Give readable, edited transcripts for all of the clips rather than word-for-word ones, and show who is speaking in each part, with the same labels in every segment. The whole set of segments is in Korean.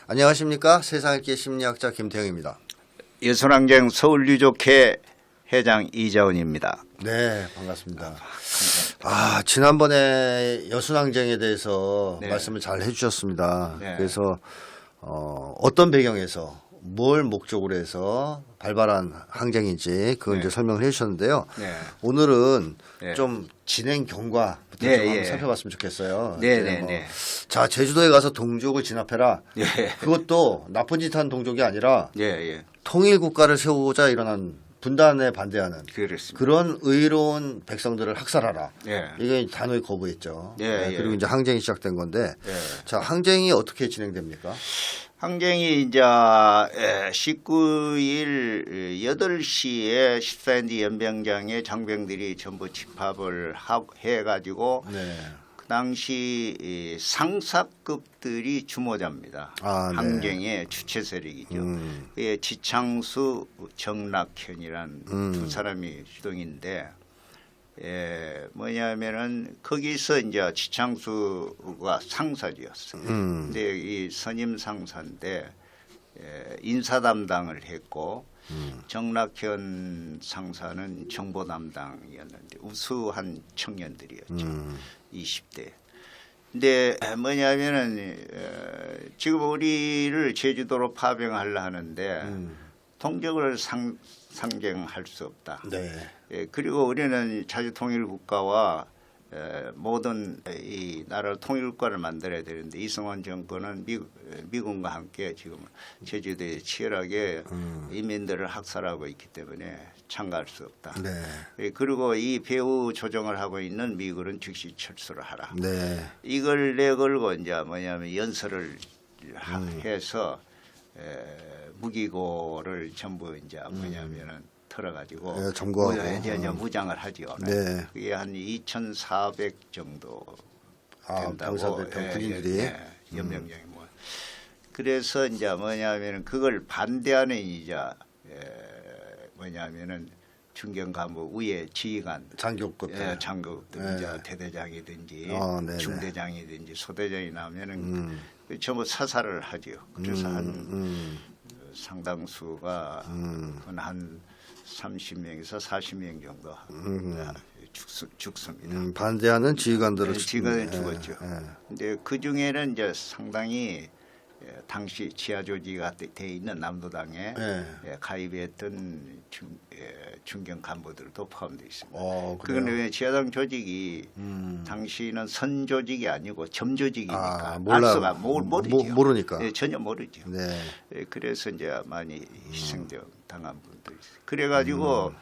Speaker 1: 안녕하십니까. 세상읽기 심리학자 김태형입니다.
Speaker 2: 여순항쟁 서울유족회 회장 이자원입니다.
Speaker 1: 네, 반갑습니다. 지난번에 여순항쟁에 대해서
Speaker 2: 네.
Speaker 1: 말씀을 잘 해주셨습니다.
Speaker 2: 네.
Speaker 1: 그래서 어떤 배경에서 뭘 목적으로 해서 발발한 항쟁인지 그걸
Speaker 2: 네.
Speaker 1: 이제 설명을 해주셨는데요.
Speaker 2: 네.
Speaker 1: 오늘은
Speaker 2: 네.
Speaker 1: 좀 진행 경과부터
Speaker 2: 네,
Speaker 1: 좀 한번
Speaker 2: 예.
Speaker 1: 살펴봤으면 좋겠어요.
Speaker 2: 네,
Speaker 1: 이제
Speaker 2: 네, 네.
Speaker 1: 자, 제주도에 가서 동족을 진압해라.
Speaker 2: 예.
Speaker 1: 그것도 나쁜 짓 한 동족이 아니라
Speaker 2: 예, 예.
Speaker 1: 통일 국가를 세우고자 일어난 분단에 반대하는
Speaker 2: 그렇습니다.
Speaker 1: 그런 의로운 백성들을 학살하라.
Speaker 2: 예.
Speaker 1: 이게 단호히 거부했죠.
Speaker 2: 예, 예.
Speaker 1: 그리고 이제 항쟁이 시작된 건데,
Speaker 2: 예.
Speaker 1: 자, 항쟁이 어떻게 진행됩니까?
Speaker 2: 항쟁이 이제 19일 8시에 14인지 연병장에 장병들이 전부 집합을 해가지고
Speaker 1: 네.
Speaker 2: 그 당시 이 상사급들이 주모자입니다.
Speaker 1: 아, 네.
Speaker 2: 항쟁의 주체 세력이죠. 그게 지창수, 정락현이란 두 사람이 주동인데, 뭐냐면은 거기서 이제 지창수가 상사지였어요. 근데 이 선임 상사인데 인사 담당을 했고 정락현 상사는 정보 담당이었는데 우수한 청년들이었죠. 20대. 근데 뭐냐면은 지금 우리를 제주도로 파병하려 하는데 동족을 상경할 수 없다.
Speaker 1: 네.
Speaker 2: 그리고 우리는 자주통일국가와 모든 이 나라 통일국가를 만들어야 되는데 이승만 정권은 미군과 함께 지금 제주도에 치열하게 인민들을 학살하고 있기 때문에 참가할 수 없다.
Speaker 1: 네.
Speaker 2: 그리고 이 배후 조정을 하고 있는 미군은 즉시 철수를 하라.
Speaker 1: 네.
Speaker 2: 이걸 내걸고 이제 뭐냐면 연설을 해서 무기고를 전부 이제 뭐냐면은 털어가지고
Speaker 1: 네, 점거하고.
Speaker 2: 이제 무장을 하죠.
Speaker 1: 네.
Speaker 2: 그게 한 2,400 정도 된다고.
Speaker 1: 병사들, 군인들이.
Speaker 2: 연명령이 뭐. 그래서 이제 뭐냐면은 그걸 반대하는 이제 뭐냐면은 중견 간부 위에 지휘관
Speaker 1: 장교급들.
Speaker 2: 장교급들
Speaker 1: 네.
Speaker 2: 이제 대대장이든지
Speaker 1: 네네.
Speaker 2: 중대장이든지 소대장이 나오면은 전부 사살을 하죠. 그래서 한 상당수가 한 30명에서 40명 정도 죽습니다.
Speaker 1: 반대하는 지휘관들을
Speaker 2: 지휘관이 죽었죠. 근데 그 중에는 이제 상당히 당시 지하 조직이 돼 있는 남도당에 가입했던 중견 간부들도 포함되어 있습니다. 그런데 지하당 조직이 당시는 선 조직이 아니고 점 조직이니까 알 수가 모르죠.
Speaker 1: 모르니까.
Speaker 2: 전혀 모르죠.
Speaker 1: 네.
Speaker 2: 그래서 이제 많이 희생당한 분도 있어요. 그래가지고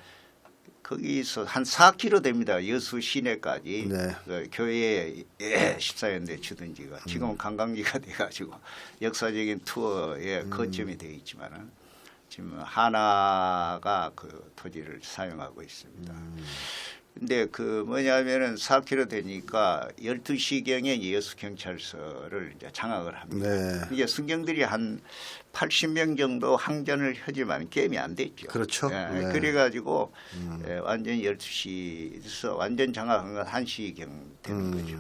Speaker 2: 거기서 한 4km 됩니다. 여수 시내까지.
Speaker 1: 네.
Speaker 2: 그 교회에 14년대 주둔지가 지금은 관광지가 돼가지고 역사적인 투어의 거점이 되어 있지만은 지금 하나가 그 토지를 사용하고 있습니다. 근데 그 뭐냐면은 4km 되니까 12시경에 여수 경찰서를 이제 장악을 합니다.
Speaker 1: 네.
Speaker 2: 이제 순경들이 한 80명 정도 항전을 하지만 게임이 안 됐죠.
Speaker 1: 그렇죠. 네.
Speaker 2: 그래가지고 완전 12시에서 완전 장악한 건 1시경 되는 거죠.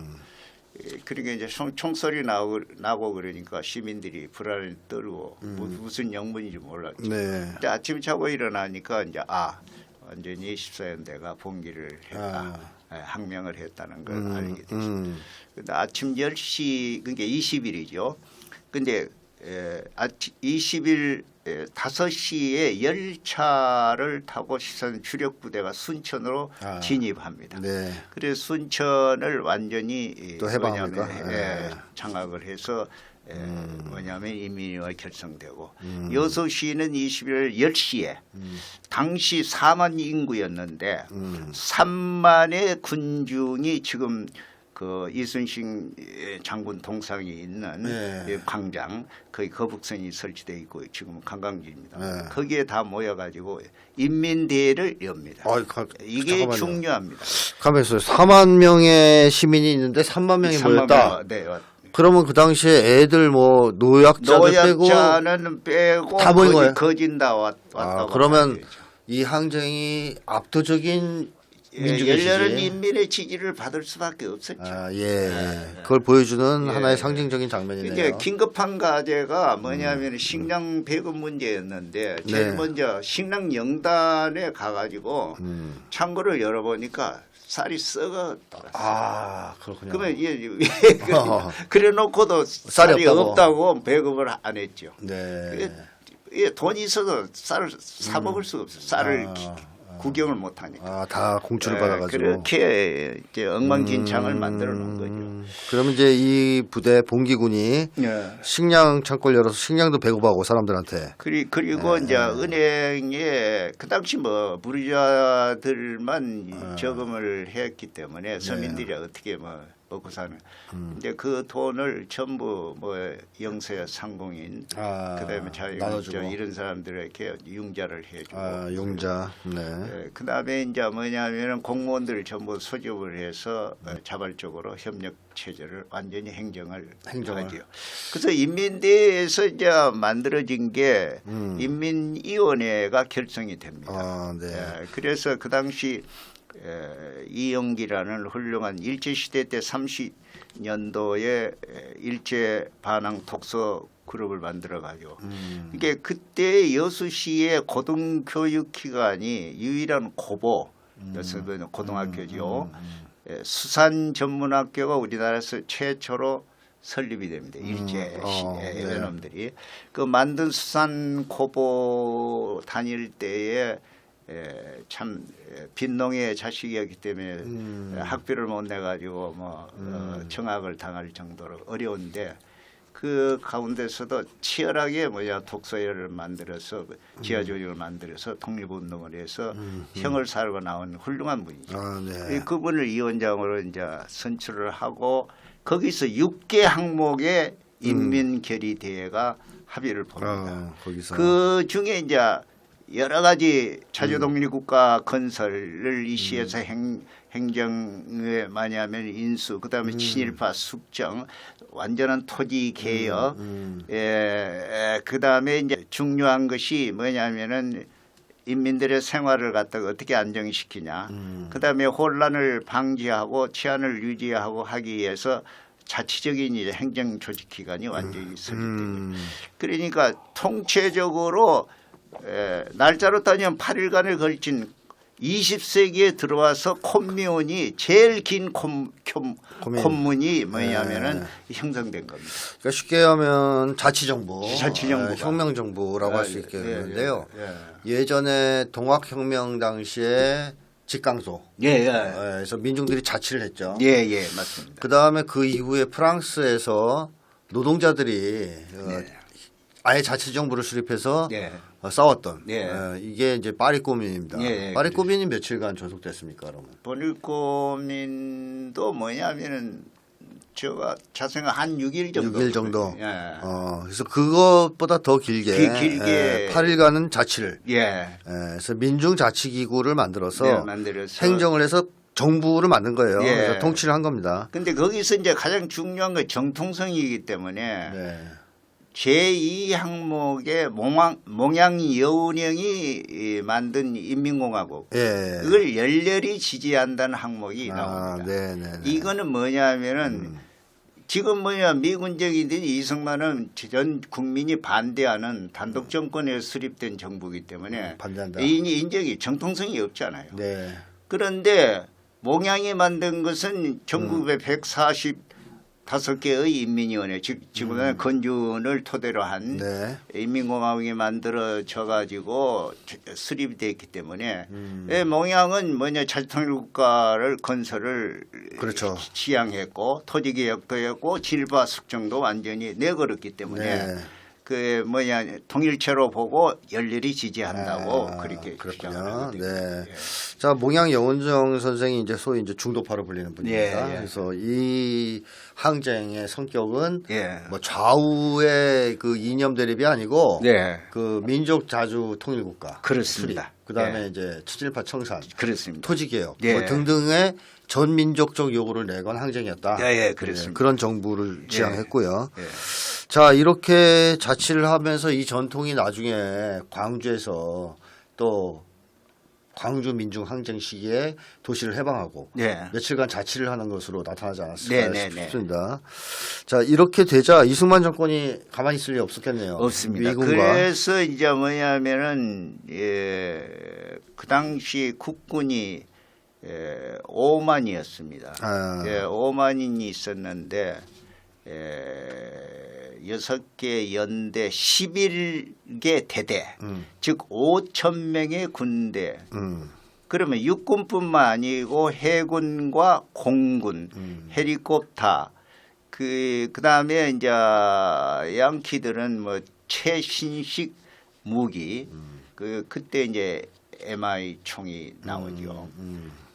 Speaker 2: 그러니까 이제 총소리 나고 그러니까 시민들이 불안을 떨고 무슨 영문인지 몰랐죠.
Speaker 1: 네.
Speaker 2: 근데 아침 자고 일어나니까 이제 완전히 14연대가 봉기를 했다. 항명을 했다는 걸 알게 됐습니다. 근데 아침 10시, 그러니까 20일이죠. 근데 20일 5시에 열차를 타고 시선 주력 부대가 순천으로 진입합니다.
Speaker 1: 네.
Speaker 2: 그래서 순천을 완전히
Speaker 1: 또 해방합니까?
Speaker 2: 장악을 해서 뭐냐면 인민위가 결성되고 여수시는 21일 10시에 당시 4만 인구였는데 3만의 군중이 지금 그 이순신 장군 동상이 있는 광장 거기 거북선이 설치되어 있고 지금 관광지입니다. 거기에 다 모여가지고 인민대회를 엽니다. 이게
Speaker 1: 잠깐만요.
Speaker 2: 중요합니다.
Speaker 1: 가만있어요. 4만 명의 시민이 있는데 3만 명이 모였다.
Speaker 2: 네.
Speaker 1: 그러면 그 당시에 애들 뭐
Speaker 2: 노약자는 빼고
Speaker 1: 다 모인 거예요?
Speaker 2: 거진 다 왔다고.
Speaker 1: 그러면 이 항쟁이 압도적인 민중의
Speaker 2: 열렬한
Speaker 1: 지지.
Speaker 2: 인민의 지지를 받을 수밖에 없었죠.
Speaker 1: 아, 예. 그걸 보여주는
Speaker 2: 예.
Speaker 1: 하나의 상징적인 장면이네요.
Speaker 2: 이제 긴급한 과제가 뭐냐면 식량 배급 문제였는데 제일
Speaker 1: 네.
Speaker 2: 먼저 식량 영단에 가가지고 창고를 열어보니까 쌀이 썩어 돌았어요.
Speaker 1: 아, 그렇군요.
Speaker 2: 그러면
Speaker 1: 어허.
Speaker 2: 그래놓고도 쌀이 없다고 배급을 안 했죠.
Speaker 1: 네.
Speaker 2: 돈이 있어도 쌀을 사 먹을 수가 없어요. 쌀을 구경을 못 하니까.
Speaker 1: 아, 다 공출을 받아가지고.
Speaker 2: 그렇게 이제 엉망진창을 만들어 놓은 거죠.
Speaker 1: 그러면 이제 이 부대 봉기군이
Speaker 2: 예.
Speaker 1: 식량 창고를 열어서 식량도 배급하고 사람들한테.
Speaker 2: 그리고 이제 은행에 그 당시 뭐 부르주아들만 저금을 했기 때문에 서민들이 어떻게 뭐 먹고 사는. 근데 그 돈을 전부 뭐 영세 상공인 그다음에 자영업자 이런 사람들에게 융자를 해주고.
Speaker 1: 아, 융자. 네.
Speaker 2: 그다음에 이제 뭐냐면은 공무원들 전부 소집을 해서 자발적으로 협력 체제를 완전히 행정을 하죠. 그래서 인민대에서 이제 만들어진 게 인민위원회가 결성이 됩니다.
Speaker 1: 아, 네.
Speaker 2: 그래서 그 당시 이영기라는 훌륭한 일제시대 때 30년도에 일제 반항 독서 그룹을 만들어 가지고 이게 그때 여수시의 고등교육 기관이 유일한 고보 그래서 고등학교죠. 수산 전문학교가 우리나라에서 최초로 설립이 됩니다. 일제 외놈들이 그 만든 수산 고보 다닐 때에 참 빈농의 자식이었기 때문에 학비를 못 내 가지고 뭐 정학을 당할 정도로 어려운데 그 가운데서도 치열하게 독서회를 만들어서 지하조직을 만들어서 독립운동을 해서 형을 살고 나온 훌륭한 분이죠.
Speaker 1: 아, 네.
Speaker 2: 그분을 위원장으로 이제 선출을 하고 거기서 6개 항목의 인민결의대회가 합의를 봅니다.
Speaker 1: 거기서.
Speaker 2: 그 중에 이제 여러 가지 자주독립국가 건설을 이 시에서 행정에 많이 하면 인수, 그다음에 친일파 숙정, 완전한 토지 개혁, 그다음에 이제 중요한 것이 뭐냐면은 인민들의 생활을 갖다가 어떻게 안정시키냐, 그다음에 혼란을 방지하고 치안을 유지하고 하기 위해서 자치적인 이제 행정 조직 기관이 완전히 설립됩니다. 그러니까 통체적으로 날짜로 따지면 8일간에 걸친 20세기에 들어와서 콤미온이 제일 긴 콤문이 뭐냐면은 형성된 겁니다.
Speaker 1: 그러니까 쉽게 하면 자치정부,
Speaker 2: 자치정부가.
Speaker 1: 혁명정부라고 할 수 있겠는데요. 예전에 동학혁명 당시에 직강소, 그래서 민중들이 자치를 했죠.
Speaker 2: 맞습니다.
Speaker 1: 그 다음에 그 이후에 프랑스에서 노동자들이 아예 자치정부를 수립해서 싸웠던 이게 이제 파리 꼬민입니다. 파리 꼬민이 며칠간 존속됐습니까, 그러면?
Speaker 2: 파리 꼬민도 뭐냐면은 제가 자세가 한 6일 정도.
Speaker 1: 6일 정도. 그래서 그것보다 더 길게 8일간은 자치를. 그래서 민중자치기구를 만들어서 행정을 해서 정부를 만든 거예요. 그래서 통치를 한 겁니다.
Speaker 2: 근데 거기서 이제 가장 중요한 건 정통성이기 때문에 제2항목의 몽양여운형이 만든 인민공화국 그걸 열렬히 지지한다는 항목이 나옵니다. 이거는 뭐냐면은 지금 미군적이든 이승만은 전 국민이 반대하는 단독 정권에 수립된 정부이기 때문에
Speaker 1: 반대한다.
Speaker 2: 인적이 정통성이 없잖아요. 그런데 몽양이 만든 것은 전국에 145개의 인민위원회, 지금은 건준을 토대로 한 인민공화국이 만들어져 가지고 수립이 됐기 때문에 몽양은 자주통일국가를 건설을 지향했고 토지개혁도 했고 진일파 숙정도 완전히 내걸었기 때문에 통일체로 보고 열렬히 지지한다고 그렇게 주장을 합니다.
Speaker 1: 자, 몽양 여운정 선생이 이제 소위 이제 중도파로 불리는 분입니다. 그래서 이 항쟁의 성격은 뭐 좌우의 그 이념 대립이 아니고 그 민족 자주 통일국가
Speaker 2: 그렇습니다.
Speaker 1: 그다음에 이제 친일파 청산,
Speaker 2: 그렇습니다.
Speaker 1: 토지개혁 뭐 등등의 전 민족적 요구를 내건 항쟁이었다.
Speaker 2: 그렇습니다.
Speaker 1: 그런 정부를 지향했고요. 자, 이렇게 자치를 하면서 이 전통이 나중에 광주에서 또 광주 민중 항쟁 시기에 도시를 해방하고
Speaker 2: 네.
Speaker 1: 며칠간 자치를 하는 것으로 나타나지 않았을까
Speaker 2: 네.
Speaker 1: 싶습니다. 자, 이렇게 되자 이승만 정권이 가만히 있을 리 없었겠네요.
Speaker 2: 없습니다.
Speaker 1: 미군과.
Speaker 2: 그래서 이제 뭐냐면은 그 당시 국군이 5만이었습니다. 5만인이 있었는데 6개 연대 11개 대대 즉 5천 명의 군대 그러면 육군뿐만 아니고 해군과 공군 헬리콥터 그다음에 이제 양키들은 뭐 최신식 무기 그때 이제 MI 총이 나오죠.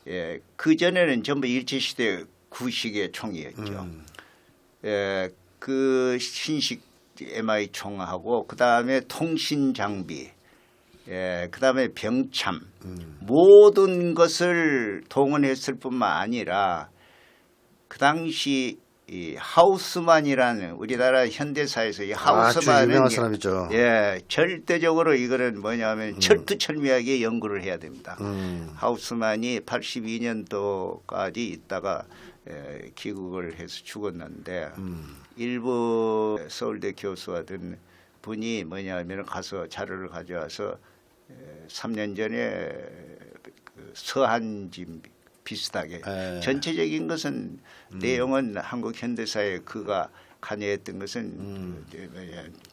Speaker 2: 예, 그 전에는 전부 일제시대 구식의 총이었죠. 예, 그 신식 MI 총하고 그 다음에 통신 장비, 예, 그 다음에 병참 모든 것을 동원했을 뿐만 아니라 그 당시 이 하우스만이라는 우리나라 현대사에서 이 하우스만은
Speaker 1: 유명한 사람이죠.
Speaker 2: 예, 절대적으로 이거는 뭐냐면 철두철미하게 연구를 해야 됩니다. 하우스만이 82년도까지 있다가 귀국을 해서 죽었는데 일부 서울대 교수가 된 분이 뭐냐면 가서 자료를 가져와서 3년 전에 그 서한짐 비슷하게 전체적인 것은 내용은 한국 현대사에 그가 관여했던 것은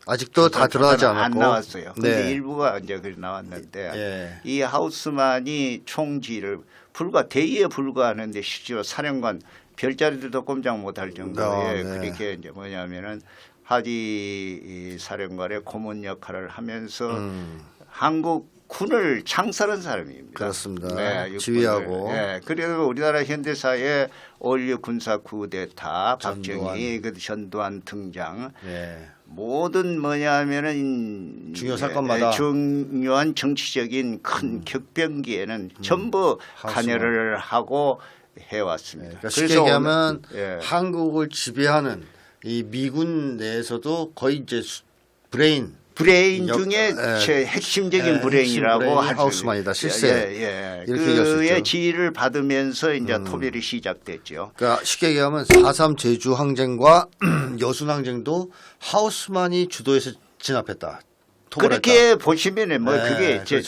Speaker 1: 아직도 다 드러나지 않았고
Speaker 2: 안 나왔어요. 그런데
Speaker 1: 네.
Speaker 2: 일부가 이제 그 나왔는데 이 하우스만이 총지를 대의에 불과하는데 실제로 사령관 별자리도 꼼짝 못할 정도에 그렇게 이제 뭐냐면은 하디 사령관의 고문 역할을 하면서 한국 군을 창설한 사람입니다.
Speaker 1: 그렇습니다.
Speaker 2: 네,
Speaker 1: 지휘하고.
Speaker 2: 네, 그리고 우리나라 현대사의 올류 군사 쿠데타 박정희, 그 전두환 등장 모든 뭐냐면은
Speaker 1: 중요 사건마다
Speaker 2: 중요한 정치적인 큰 격변기에는 전부 관여를 하고 해왔습니다.
Speaker 1: 그러니까 쉽게 얘기하면 한국을 지배하는 이 미군 내에서도 거의 이제 브레인
Speaker 2: 중에 제 핵심적인 브레인이라고 하죠.
Speaker 1: 하우스만이다 실세.
Speaker 2: 그의 지휘를 받으면서 이제 토별이 시작됐죠.
Speaker 1: 그러니까 쉽게 얘기하면 4.3 제주 항쟁과 여순 항쟁도 하우스만이 주도해서 진압했다.
Speaker 2: 그렇게 보시면은 뭐 그게
Speaker 1: 그렇죠.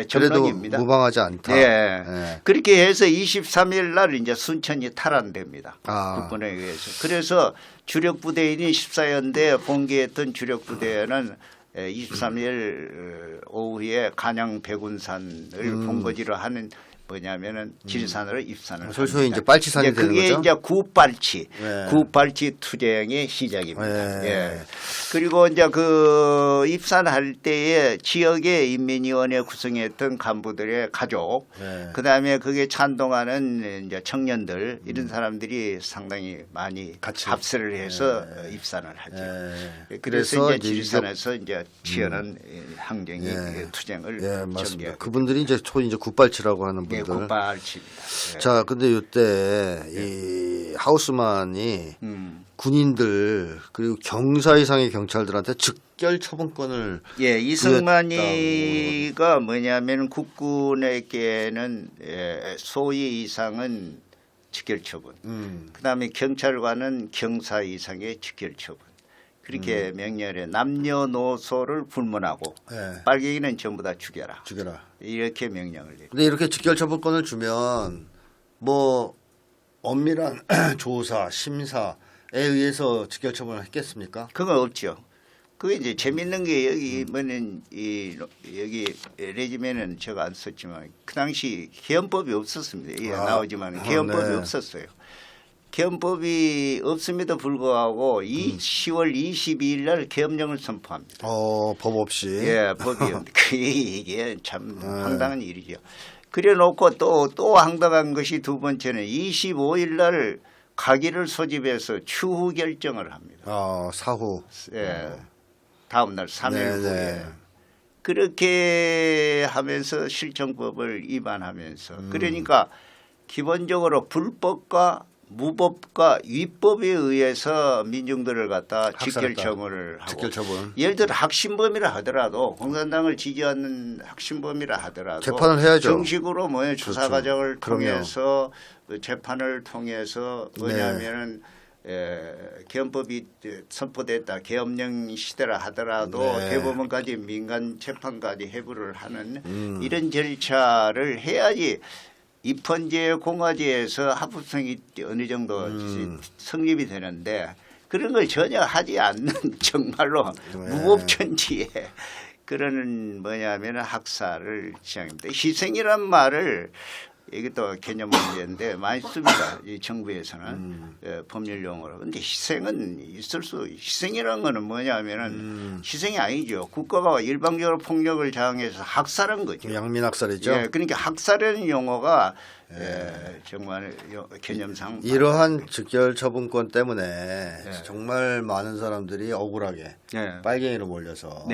Speaker 2: 정강입니다.
Speaker 1: 그래도 무방하지 않다.
Speaker 2: 그렇게 해서 23일 날 이제 순천이 탈환됩니다. 국군에 의해서. 그래서 주력 부대인이 14연대 본계했던 주력 부대는 23일 오후에 간양 백운산을 본거지로 하는 뭐냐면은 지리산으로 입산을
Speaker 1: 소위 이제 빨치산이 되는
Speaker 2: 그게
Speaker 1: 거죠.
Speaker 2: 이제 구빨치 투쟁의 시작입니다. 예. 그리고 이제 그 입산할 때에 지역의 인민위원회 구성했던 간부들의 가족, 그다음에 그게 찬동하는 이제 청년들 이런 사람들이 상당히 많이 합세를 해서 입산을 하죠. 그래서 이제 지리산에서 이제 치열한 항쟁이 투쟁을 전개하고
Speaker 1: 그분들이 이제 소위 이제 굿발치라고 하는 분들.
Speaker 2: 굿발치입니다.
Speaker 1: 자, 근데 이때 이 하우스만이 군인들 그리고 경사 이상의 경찰들한테 즉결 처분권을
Speaker 2: 이승만이가 뭐냐면 국군에게는 소위 이상은 즉결 처분, 그다음에 경찰관은 경사 이상의 즉결 처분. 그렇게 명령을 남녀노소를 불문하고 빨갱이는 전부 다 죽여라. 이렇게 명령을 내립니다.
Speaker 1: 근데 이렇게 즉결 처분권을 주면 뭐 엄밀한 조사, 심사에 의해서 즉결 처분을 했겠습니까?
Speaker 2: 그건 없죠. 그게 이제 재밌는 게 여기 뭐는 여기 레지메는 제가 안 썼지만 그 당시 개헌법이 없었습니다. 나오지만 개헌법이 없었어요. 개헌법이 없음에도 불구하고 10월 22일 날 계엄령을 선포합니다.
Speaker 1: 법 없이.
Speaker 2: 법이 없는데 이게 참 황당한 일이죠. 그래 놓고 또 황당한 것이 두 번째는 25일 날 가기를 소집해서 추후 결정을 합니다.
Speaker 1: 사후.
Speaker 2: 다음 날 3일 후에. 그렇게 하면서 실정법을 위반하면서 그러니까 기본적으로 불법과 무법과 위법에 의해서 민중들을 갖다
Speaker 1: 학살했다.
Speaker 2: 직결처분을 하고
Speaker 1: 직결처분.
Speaker 2: 예를 들어 학신범이라 하더라도 공산당을 지지하는 학신범이라 하더라도
Speaker 1: 재판을 해야죠.
Speaker 2: 정식으로 뭐 조사
Speaker 1: 그렇죠.
Speaker 2: 과정을
Speaker 1: 그럼요.
Speaker 2: 통해서 재판을 통해서 뭐냐면은 계엄법이 선포됐다 계엄령 시대라 하더라도
Speaker 1: 네.
Speaker 2: 대법원까지 민간 재판까지 해부를 하는 이런 절차를 해야지 입헌제 공화제에서 합법성이 어느 정도 성립이 되는데 그런 걸 전혀 하지 않는 정말로 무법천지에 그러는 뭐냐면 학살을 지향합니다. 희생이란 말을 이것도 개념 문제인데 많이 씁니다. 이 정부에서는 법률 용어로. 그런데 희생은 있을 수 희생이라는 거는 뭐냐면은 희생이 아니죠. 국가가 일방적으로 폭력을 자행해서 학살한 거죠.
Speaker 1: 양민학살이죠.
Speaker 2: 예, 그러니까 학살이라는 용어가 정말 개념상
Speaker 1: 이러한 직결처분권 때문에 정말 많은 사람들이 억울하게 빨갱이로 몰려서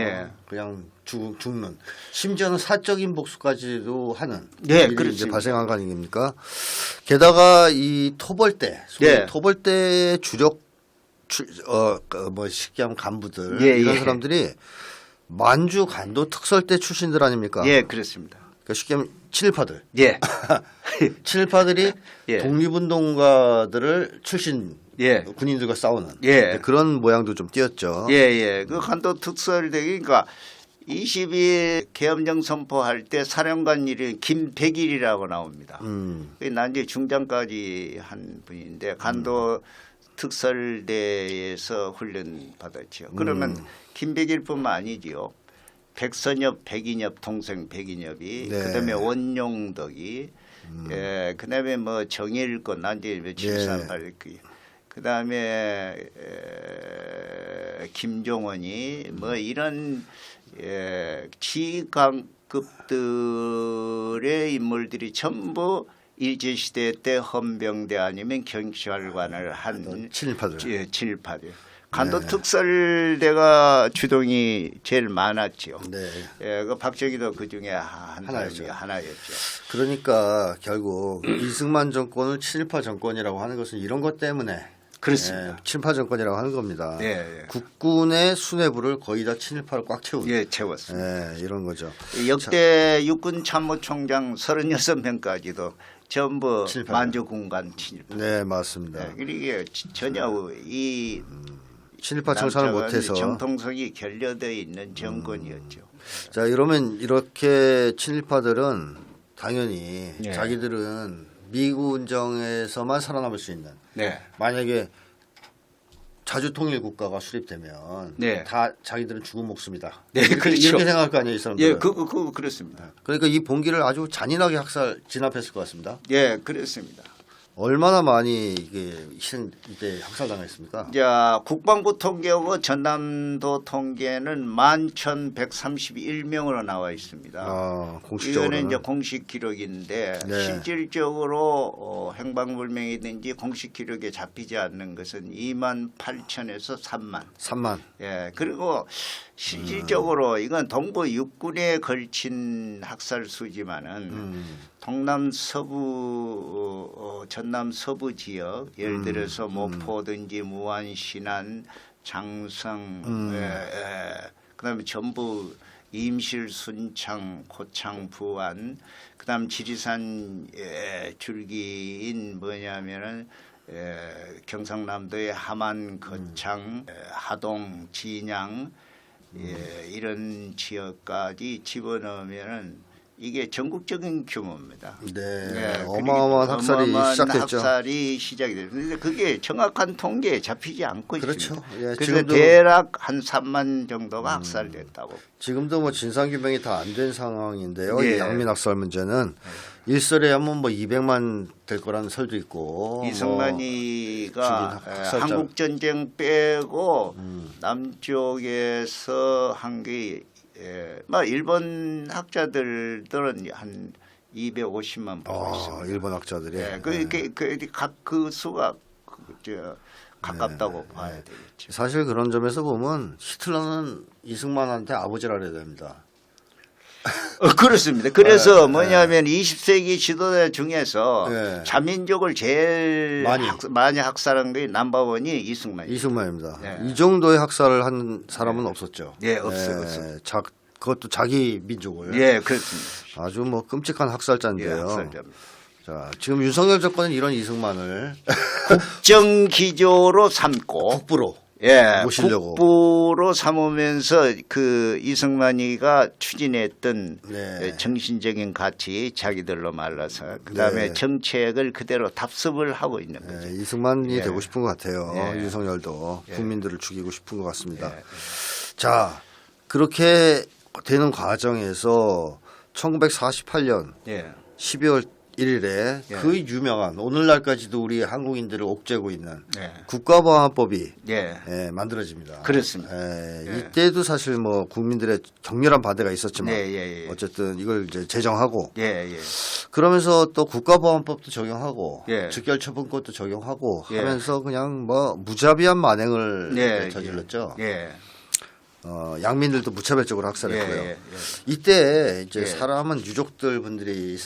Speaker 1: 그냥 죽는 심지어는 사적인 복수까지도 하는 일이 이제 발생한 거 아닙니까? 게다가 이 토벌대, 토벌대 주력 뭐 쉽게 하면 간부들 이런 사람들이 만주 간도 특설대 출신들 아닙니까?
Speaker 2: 예, 그렇습니다.
Speaker 1: 그러니까 쉽게 하면 친일파들.
Speaker 2: 예.
Speaker 1: 친일파들이 독립운동가들을 출신 군인들과 싸우는 그런 모양도 좀 띄었죠.
Speaker 2: 예. 그 간도 특설대 그러니까 20일 계엄령 선포할 때 사령관 이름이 김백일이라고 나옵니다. 난 이제 중장까지 한 분인데 간도 특설대에서 훈련 받았죠. 그러면 김백일뿐만 아니지요. 백선엽, 백인엽 동생 백인엽이 그다음에 원용덕이 그다음에 뭐 정일권 난 이제 738 그다음에 김종원이 뭐 이런 지강급들의 인물들이 전부 일제시대 때 헌병대 아니면 경찰관을 한
Speaker 1: 친일파들.
Speaker 2: 친일파들. 간도 특설대가 주동이 제일 많았죠. 그 박정희도 그 중에 하나였죠.
Speaker 1: 그러니까 결국 이승만 정권을 친일파 정권이라고 하는 것은 이런 것 때문에
Speaker 2: 그렇습니다.
Speaker 1: 친일파 정권이라고 하는 겁니다. 국군의 수뇌부를 거의 다 친일파로 꽉 채운.
Speaker 2: 채웠습니다.
Speaker 1: 이런 거죠.
Speaker 2: 역대 육군 참모총장 36명까지도 전부 만주군관 친일파.
Speaker 1: 네, 맞습니다.
Speaker 2: 이게 전혀 이
Speaker 1: 친일파 청산을 못해서
Speaker 2: 정통성이 결여되어 있는 정권이었죠.
Speaker 1: 자, 이러면 이렇게 친일파들은 당연히 자기들은 미군정에서만 살아남을 수 있는 만약에 자주통일국가가 수립되면 다 자기들은 죽은 목숨이다. 이렇게 생각할 거 아니에요, 이 사람들은.
Speaker 2: 그렇습니다.
Speaker 1: 그러니까 이 봉기를 아주 잔인하게 진압했을 것 같습니다.
Speaker 2: 그렇습니다.
Speaker 1: 얼마나 많이 이게 학살당했습니까?
Speaker 2: 자, 국방부 통계하고 전남도 통계는 11,131명으로 나와 있습니다.
Speaker 1: 공식적으로는
Speaker 2: 이거는 이제 공식 기록인데 실질적으로 행방불명이든지 공식 기록에 잡히지 않는 것은 28,000에서 3만. 그리고 실질적으로 이건 동부 육군에 걸친 학살 수지만은 동남 서부 전남 서부 지역 예를 들어서 모포든지 무안 신안 장성 그다음에 전부 임실 순창 고창 부안 그다음 지리산 줄기인 뭐냐면은 경상남도의 함안 거창 하동 진양 이런 지역까지 집어넣으면은 이게 전국적인 규모입니다.
Speaker 1: 어마어마한 학살이 시작됐죠.
Speaker 2: 학살이 시작이 됐는데 그게 정확한 통계에 잡히지 않고 있습니다. 그래서
Speaker 1: 지금도
Speaker 2: 대략 한 3만 정도가 학살됐다고.
Speaker 1: 지금도 뭐 진상규명이 다 안 된 상황인데요. 이 양민학살 문제는 일설에 하면 뭐 200만 될 거라는 설도 있고.
Speaker 2: 이승만이가 한국 전쟁 빼고 남쪽에서 한 게 일본 학자들은 한 250만 보고 있습니다.
Speaker 1: 일본 학자들이.
Speaker 2: 그 수가 가깝다고 봐야 되겠죠.
Speaker 1: 사실 그런 점에서 보면 히틀러는 이승만한테 아버지라 해야 됩니다.
Speaker 2: 그렇습니다. 그래서 뭐냐면 20세기 지도자 중에서
Speaker 1: 네.
Speaker 2: 자민족을 제일 많이 학살한 게 넘버원이 이승만입니다.
Speaker 1: 이승만입니다.
Speaker 2: 네.
Speaker 1: 이 정도의 학살을 한 사람은 없었죠.
Speaker 2: 예, 없어요.
Speaker 1: 그것도 자기 민족을.
Speaker 2: 예, 그렇습니다.
Speaker 1: 아주 뭐 끔찍한 학살자인데요.
Speaker 2: 예, 학살자입니다.
Speaker 1: 자, 지금 윤석열 정권은 이런 이승만을
Speaker 2: 국정 기조로 삼고
Speaker 1: 국부로
Speaker 2: 예,
Speaker 1: 모시려고.
Speaker 2: 국부로 삼으면서 그 이승만이가 추진했던
Speaker 1: 네.
Speaker 2: 정신적인 가치 자기들로 말라서 그다음에
Speaker 1: 네.
Speaker 2: 정책을 그대로 답습을 하고 있는 거죠.
Speaker 1: 네, 이승만이
Speaker 2: 예.
Speaker 1: 되고 싶은 것 같아요.
Speaker 2: 예.
Speaker 1: 윤석열도
Speaker 2: 예.
Speaker 1: 국민들을 죽이고 싶은 것 같습니다.
Speaker 2: 예.
Speaker 1: 자, 그렇게 되는 과정에서 1948년
Speaker 2: 예.
Speaker 1: 12월 1일에
Speaker 2: 예.
Speaker 1: 그 유명한 오늘날까지도 우리 한국인들을 옥죄고 있는
Speaker 2: 예.
Speaker 1: 국가보안법이
Speaker 2: 예.
Speaker 1: 만들어집니다.
Speaker 2: 그렇습니다.
Speaker 1: 예, 이때도 사실 뭐 국민들의 격렬한 반대가 있었지만
Speaker 2: 예.
Speaker 1: 어쨌든 이걸 이제 제정하고
Speaker 2: 예.
Speaker 1: 그러면서 또 국가보안법도 적용하고
Speaker 2: 예.
Speaker 1: 즉결처분법도 적용하고
Speaker 2: 예.
Speaker 1: 하면서 그냥 뭐 무자비한 만행을
Speaker 2: 예.
Speaker 1: 저질렀죠.
Speaker 2: 예.
Speaker 1: 양민들도 무차별적으로 학살했고요.
Speaker 2: 예.
Speaker 1: 이때 이제
Speaker 2: 예.
Speaker 1: 살아남은 유족들 분들이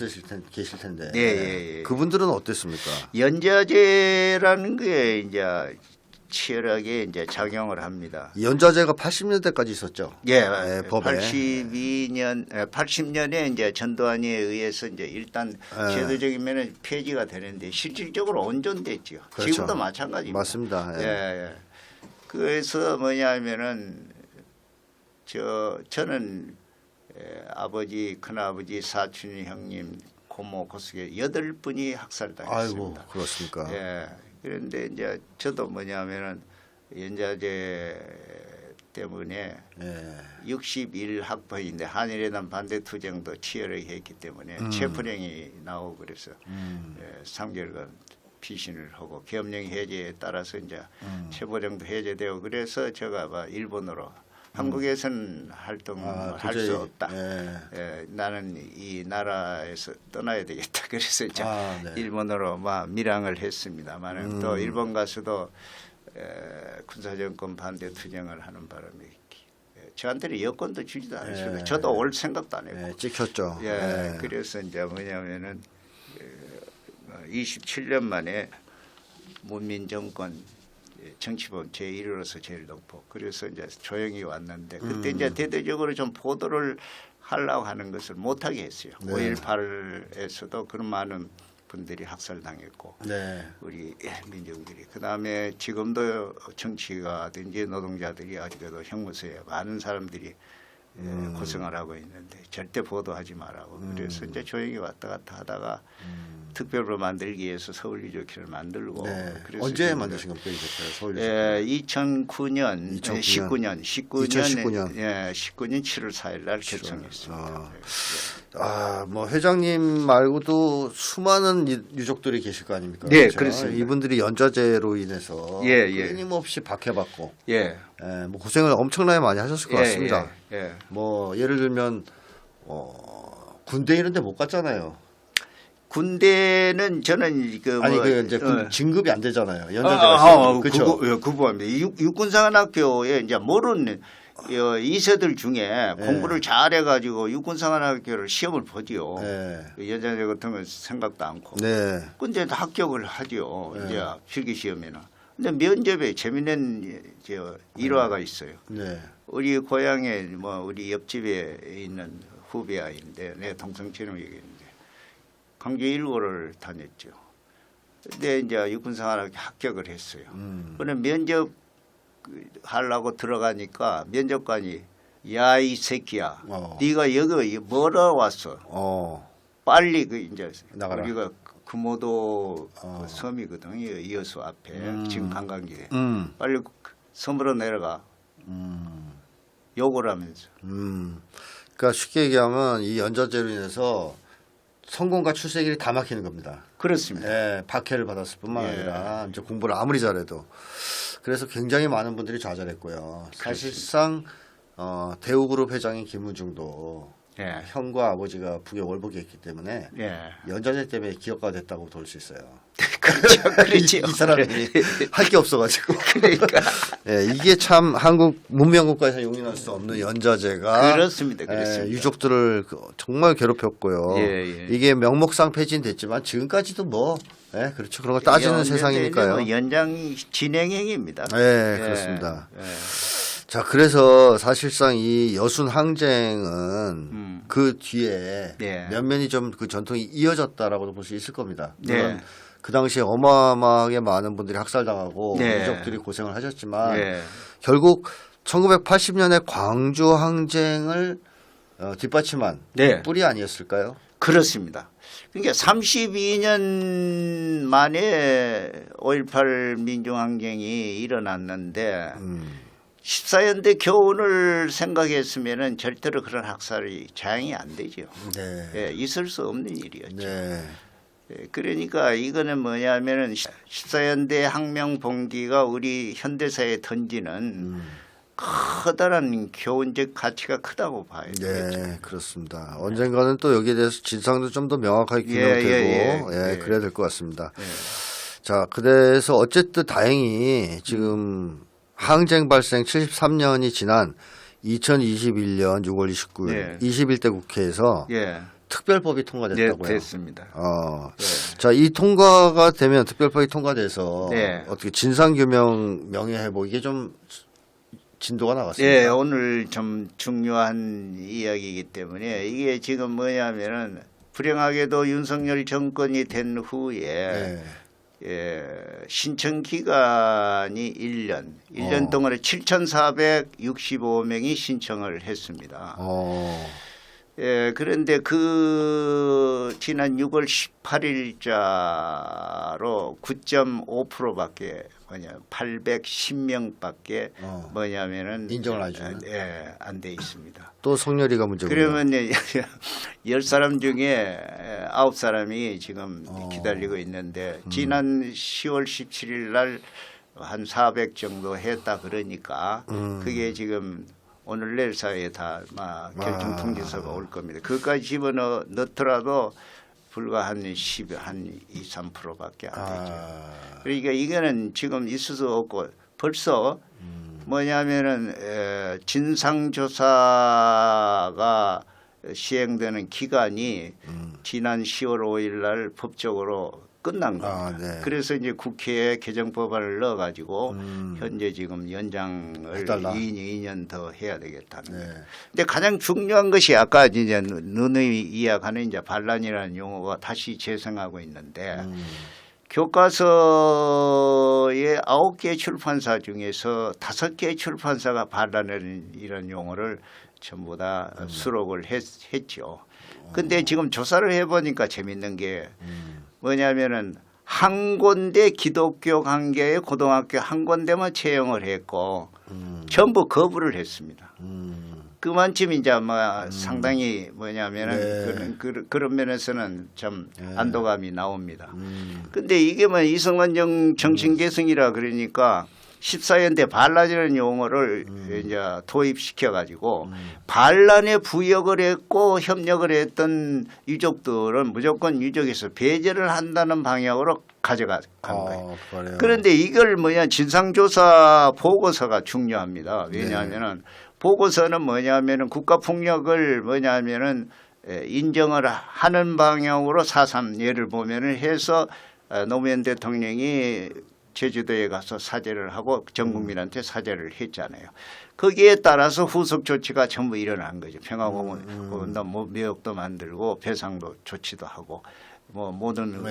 Speaker 1: 계실 텐데
Speaker 2: 예.
Speaker 1: 그분들은 어땠습니까?
Speaker 2: 연좌제라는 게 이제 치열하게 이제 작용을 합니다.
Speaker 1: 연좌제가 80년대까지 있었죠.
Speaker 2: 예,
Speaker 1: 법에.
Speaker 2: 80년에 이제 전두환에 의해서 이제 일단 제도적인 면은 폐지가 되는데 실질적으로 온전됐죠.
Speaker 1: 그렇죠.
Speaker 2: 지금도 마찬가지입니다.
Speaker 1: 맞습니다.
Speaker 2: 예. 그래서 뭐냐면은 저는 아버지, 큰아버지, 사촌 형님, 고모, 고숙에 8분이 학살당했습니다.
Speaker 1: 아이고, 그렇습니까?
Speaker 2: 예. 그런데 이제 저도 뭐냐면은 연좌제 때문에 61학번인데 한일회담 반대 투쟁도 치열하게 했기 때문에 체포령이 나오고 그래서 3개월간 피신을 하고 계엄령 해제에 따라서 이제 체포령도 해제되고 그래서 제가 일본으로 한국에서는 활동을 할 수 없다. 나는 이 나라에서 떠나야 되겠다. 그래서 이제 일본으로 밀항을 했습니다만 또 일본 가서도 군사정권 반대 투쟁을 하는 바람에 저한테는 여권도 주지도 않았어요. 저도 올 생각도 안 했고.
Speaker 1: 찍혔죠.
Speaker 2: 그래서 이제 뭐냐면은 27년 만에 문민정권 정치범 제1호로서 제일 높고 그래서 이제 조용히 왔는데 그때 이제 대대적으로 좀 보도를 하려고 하는 것을 못하게 했어요. 5.18에서도 그런 많은 분들이 학살당했고 우리 민중들이 그다음에 지금도 정치가든지 노동자들이 아직도 형무소에 많은 사람들이 고생을 하고 있는데 절대 보도하지 말라고 그래서 이제 조용히 왔다 갔다 하다가 특별로 만들기 위해서 서울유족회를 만들고 그래서
Speaker 1: 언제 만드신 겁니까 서울유족회?
Speaker 2: 2009년 19년
Speaker 1: 2019년
Speaker 2: 7월 4일 날 결성했습니다.
Speaker 1: 뭐 회장님 말고도 수많은 유족들이 계실 거 아닙니까?
Speaker 2: 네,
Speaker 1: 그렇죠?
Speaker 2: 그렇습니다.
Speaker 1: 이분들이 연좌제로 인해서 끊임없이 박해받고 뭐 고생을 엄청나게 많이 하셨을 것 같습니다. 뭐 예를 들면 군대 이런 데 못 갔잖아요.
Speaker 2: 군대는 저는
Speaker 1: 이제 진급이 안 되잖아요. 연좌제가
Speaker 2: 그렇죠. 그부합니다. 육군사관학교에 이제 모르는 이세들 중에 공부를 잘해가지고 육군사관학교를 시험을 보지요. 연좌제 같은 건 생각도 않고. 근데 합격을 하죠. 이제 필기시험에는. 근데 면접에 재미있는 일화가 있어요. 우리 고향에 우리 옆집에 있는 후배 아이인데 내 동생처럼 얘기했는데 강주 1고를 다녔죠. 근데 이제 육군생활학교 합격을 했어요. 그런데 면접 하려고 들어가니까 면접관이 야 이 새끼야, 네가 여기 뭐라 왔어? 빨리 이제
Speaker 1: 나가라.
Speaker 2: 우리가 금오도 섬이거든요. 이어수 앞에 지금 관광지에 빨리 섬으로 내려가. 욕을 하면서.
Speaker 1: 그러니까 쉽게 얘기하면 이 연좌제로 인해서 성공과 출세길이 다 막히는 겁니다.
Speaker 2: 그렇습니다.
Speaker 1: 박해를 받았을 뿐만 아니라 이제 공부를 아무리 잘해도 그래서 굉장히 많은 분들이 좌절했고요. 사실상 대우그룹 회장인 김우중도 형과 아버지가 북에 월북했기 때문에 연좌제 때문에 기업가 됐다고 볼 수 있어요.
Speaker 2: 그렇죠, 그렇죠.
Speaker 1: 이 사람이 할 게 없어가지고.
Speaker 2: 그러니까
Speaker 1: 예, 이게 참 한국 문명국가에서 용인할 수 없는 연좌제가
Speaker 2: 그렇습니다, 그렇습니다.
Speaker 1: 유족들을 정말 괴롭혔고요. 이게 명목상 폐지됐지만 지금까지도 뭐 그렇죠. 그런 거 따지는 세상이니까요.
Speaker 2: 뭐 연장 진행형입니다.
Speaker 1: 네, 그렇습니다. 자, 그래서 사실상 이 여순 항쟁은 그 뒤에 면면이 좀 그 전통이 이어졌다라고도 볼 수 있을 겁니다. 물론 그 당시에 어마어마하게 많은 분들이 학살당하고 유족들이 고생을 하셨지만 결국 1980년에 광주 항쟁을 뒷받침한 뿌리 아니었을까요?
Speaker 2: 그렇습니다. 그러니까 32년 만에 5.18 민중항쟁이 일어났는데 14연대 교훈을 생각했으면은 절대로 그런 학살이 자행이 안 되죠. 있을 수 없는 일이었죠. 그러니까 이거는 뭐냐면은 14연대 항명 봉기가 우리 현대사에 던지는 커다란 교훈적 가치가 크다고 봐요.
Speaker 1: 네, 그렇습니다. 언젠가는 또 여기에 대해서 진상도 좀 더 명확하게 규명되고 그래야 될 것 같습니다. 자, 그래서 어쨌든 다행히 지금 항쟁 발생 73년이 지난 2021년 6월 29일 21대 국회에서 특별법이 통과됐다고요.
Speaker 2: 됐습니다.
Speaker 1: 자, 이 통과가 되면 특별법이 통과돼서 어떻게 진상규명 명예회복 이게 좀 진도가 나갔습니다.
Speaker 2: 오늘 좀 중요한 이야기이기 때문에 이게 지금 뭐냐면은 불행하게도 윤석열 정권이 된 후에 신청 기간이 1년 동안에 7,465명이 신청을 했습니다. 그런데 그 지난 6월 18일자로 9.5%밖에 810명밖에
Speaker 1: 인정을 안 주는
Speaker 2: 안 돼 있습니다.
Speaker 1: 또 성렬이가 문제군요.
Speaker 2: 그러면 10사람 중에 9사람이 지금 기다리고 있는데 지난 10월 17일 날 한 400 정도 했다 그러니까 그게 지금 오늘 내일 사이에 다 결정 통지서가 올 겁니다. 그것까지 집어넣더라도 불과 한 2, 3%밖에 안 되죠. 그러니까 이거는 지금 있을 수 없고 벌써 뭐냐면은 진상조사가 시행되는 기간이 지난 10월 5일 날 법적으로 끝난 겁니다. 그래서 이제 국회에 개정법안을 넣어가지고 현재 지금 연장을 2년 더 해야 되겠다는 거예요. 근데 가장 중요한 것이 아까 이제 누누이 이야기하는 이제 반란이라는 용어가 다시 재생하고 있는데 교과서의 9개 출판사 중에서 5개 출판사가 반란이라는 용어를 전부 다 수록을 했죠. 근데 지금 조사를 해보니까 재밌는 게 뭐냐면은 한 군데 기독교 관계의 고등학교 한 군데만 채용을 했고 전부 거부를 했습니다. 그만큼 이제 아마 상당히 뭐냐면은 그런 면에서는 좀 안도감이 나옵니다. 근데 이게 뭐 이승만 정신계승이라 그러니까 14연대 반란이라는 용어를 이제 도입시켜 가지고 반란에 부역을 했고 협력을 했던 유족들은 무조건 유족에서 배제를 한다는 방향으로 가져간 거예요. 그런데 이걸 진상조사 보고서가 중요합니다. 왜냐하면은 보고서는 뭐냐면은 국가폭력을 인정을 하는 방향으로 4.3 예를 보면은 해서 노무현 대통령이 제주도에 가서 사죄를 하고 전 국민한테 사죄를 했잖아요. 거기에 따라서 후속 조치가 전부 일어난 거죠. 평화공원 묘역도 만들고 배상도 조치도 하고 뭐 모든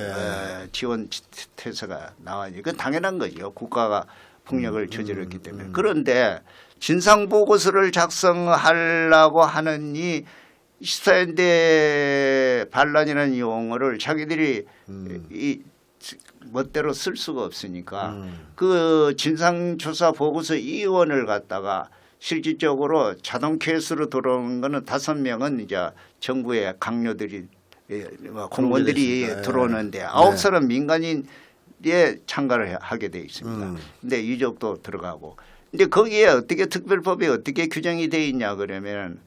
Speaker 2: 지원 태세가 나와요. 그건 당연한 거죠. 국가가 폭력을 저질렀기 때문에. 그런데 진상보고서를 작성하려고 하는 이 14연대 반란이라는 용어를 자기들이 이 멋대로 쓸 수가 없으니까 그 진상조사 보고서 이원을 갖다가 실질적으로 자동 케이스로 들어오는 거는 5명은 이제 정부의 강요들이 공무원들이 들어오는데 9사람 민간인에 참가를 하게 돼 있습니다. 근데 유족도 들어가고. 근데 거기에 어떻게 특별법이 어떻게 규정이 돼 있냐 그러면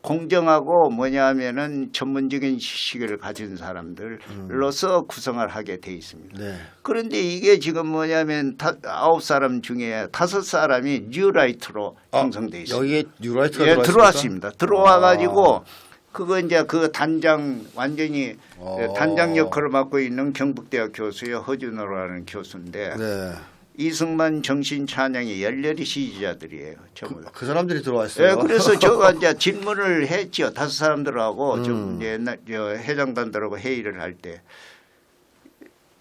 Speaker 2: 공정하고 뭐냐면은 전문적인 지식을 가진 사람들로서 구성을 하게 돼 있습니다.
Speaker 1: 네.
Speaker 2: 그런데 이게 지금 뭐냐면 9사람 중에 5사람이 뉴라이트로 형성돼 있습니다.
Speaker 1: 여기에 뉴라이트가
Speaker 2: 예, 들어왔습니다. 들어와 가지고 그거 이제 그 단장 완전히 단장 역할을 맡고 있는 경북대학 교수의 허준호라는 교수인데
Speaker 1: 네.
Speaker 2: 이승만 정신 찬양의 열렬히 지지자들이에요. 전부 다.
Speaker 1: 그 사람들이 들어왔어요.
Speaker 2: 네, 그래서 제가 이제 질문을 했죠. 5사람들하고 좀 옛날 회장단들하고 회의를 할 때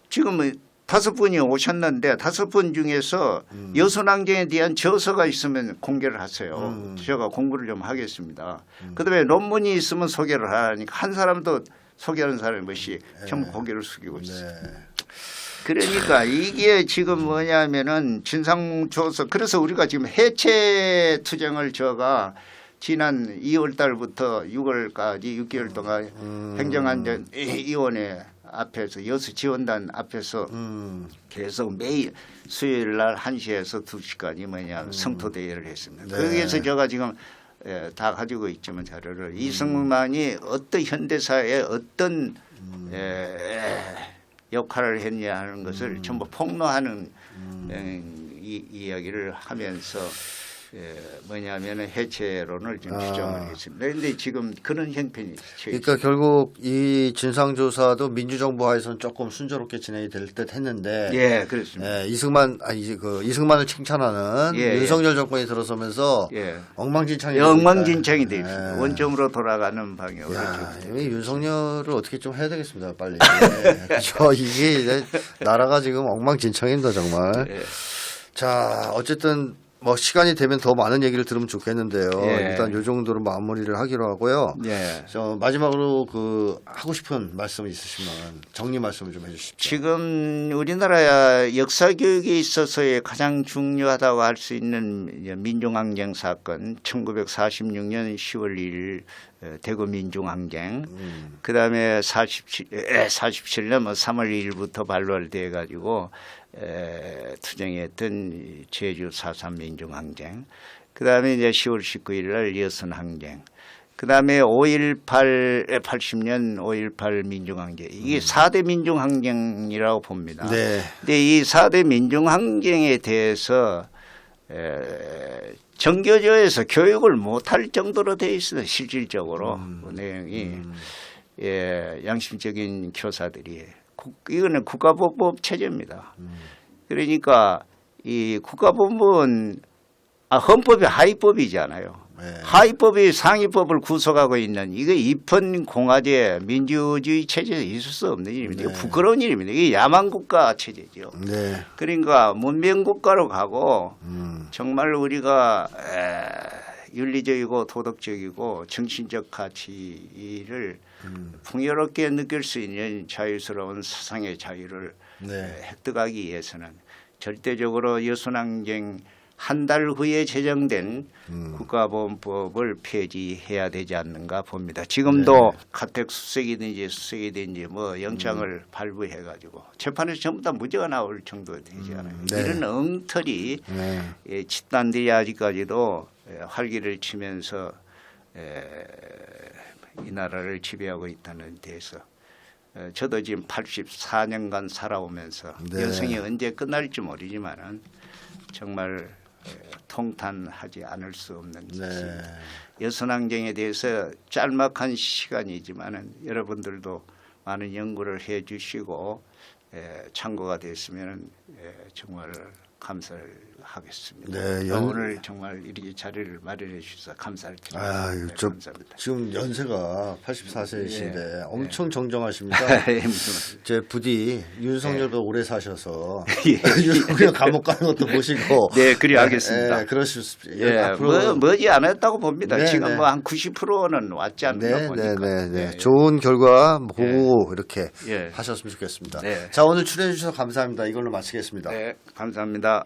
Speaker 2: 지금은 5분이 오셨는데 5분 중에서 여순항쟁에 대한 저서가 있으면 공개를 하세요. 제가 공부를 좀 하겠습니다. 그다음에 논문이 있으면 소개를 하니까 한 사람도 소개하는 사람이 없이 전부 고개를 숙이고 있어요. 그러니까 이게 지금 뭐냐면은 진상조사 그래서 우리가 지금 해체 투쟁을 제가 지난 2월 달부터 6월까지 6개월 동안 행정안전위원회 앞에서 여수 지원단 앞에서 계속 매일 수요일 날 1시에서 2시까지 뭐냐 성토 대회를 했습니다.
Speaker 1: 네.
Speaker 2: 거기에서 제가 지금 다 가지고 있지만 자료를 이승만이 어떤 현대사에 어떤 역할을 했냐 하는 것을 전부 폭로하는 이야기를 하면서 뭐냐면 해체론을 좀 주장을 했습니다. 그런데 지금 그런 형편이
Speaker 1: 그러니까 결국 이 진상조사도 민주정부 하에서는 조금 순조롭게 진행이 될 듯 했는데
Speaker 2: 예, 그렇습니다.
Speaker 1: 이승만을 칭찬하는 윤석열 정권이 들어서면서 엉망진창이
Speaker 2: 엉망진창이 돼 있습니다. 원점으로 돌아가는 방향으로.
Speaker 1: 이 윤석열을 어떻게 좀 해야 되겠습니다, 빨리. 그렇죠. 이게 이제 나라가 지금 엉망진창입니다, 정말. 자, 어쨌든. 뭐 시간이 되면 더 많은 얘기를 들으면 좋겠는데요. 일단 요 정도로 마무리를 하기로 하고요. 마지막으로 그 하고 싶은 말씀 있으시면 정리 말씀을 좀 해주십시오.
Speaker 2: 지금 우리나라 역사 교육에 있어서의 가장 중요하다고 할 수 있는 민중항쟁 사건 1946년 10월 2일 대구 민중항쟁 그다음에 47년 뭐 3월 2일부터 발월돼 가지고 투쟁했던 제주 4.3 민중항쟁 그다음에 이제 10월 19일 날 여순항쟁 그다음에 80년 5.18 민중항쟁 이게 4대 민중항쟁이라고 봅니다. 근데 이 4대 민중항쟁에 대해서 정교조에서 교육을 못할 정도로 돼 있어요. 실질적으로 그 내용이 양심적인 교사들이 이거는 국가보법 체제입니다. 그러니까 이 국가보법은 헌법이 하위법이잖아요. 하위법이 상위법을 구속하고 있는 이게 입헌공화제 민주주의 체제에 있을 수 없는 일입니다. 이게 부끄러운 일입니다. 이게 야만국가 체제죠. 그러니까 문명국가로 가고 정말 우리가 윤리적이고 도덕적이고 정신적 가치를 풍요롭게 느낄 수 있는 자유스러운 사상의 자유를 획득하기 위해서는 절대적으로 여순항쟁 한 달 후에 제정된 국가보훈법을 폐지해야 되지 않는가 봅니다. 지금도 가택 수색이든지 뭐 영장을 발부해 가지고 재판에서 전부 다 무죄가 나올 정도가 되지 않아요. 이런 엉터리 집단들이 아직까지도 활기를 치면서 이 나라를 지배하고 있다는 데서 저도 지금 84년간 살아오면서 여성이 언제 끝날지 모르지만은 정말 통탄하지 않을 수 없는 여순항쟁에 대해서 짤막한 시간이지만은 여러분들도 많은 연구를 해주시고 참고가 됐으면 정말 감사를 하겠습니다. 오늘 정말 이렇게 자리를 마련해 주셔서 감사를 드립니다. 감사합니다.
Speaker 1: 지금 연세가 84세이신데 엄청 정정하십니다. 제 부디 윤석열도 오래 사셔서 윤석열 감옥 가는 것도 보시고
Speaker 2: 그리 하겠습니다.
Speaker 1: 그러십시오.
Speaker 2: 머지 않았다고 봅니다. 지금 뭐 한 90%는 왔지 않나 보니까.
Speaker 1: 좋은 결과 보고 이렇게 하셨으면 좋겠습니다. 자, 오늘 출연해 주셔서 감사합니다. 이걸로 마치겠습니다.
Speaker 2: 감사합니다.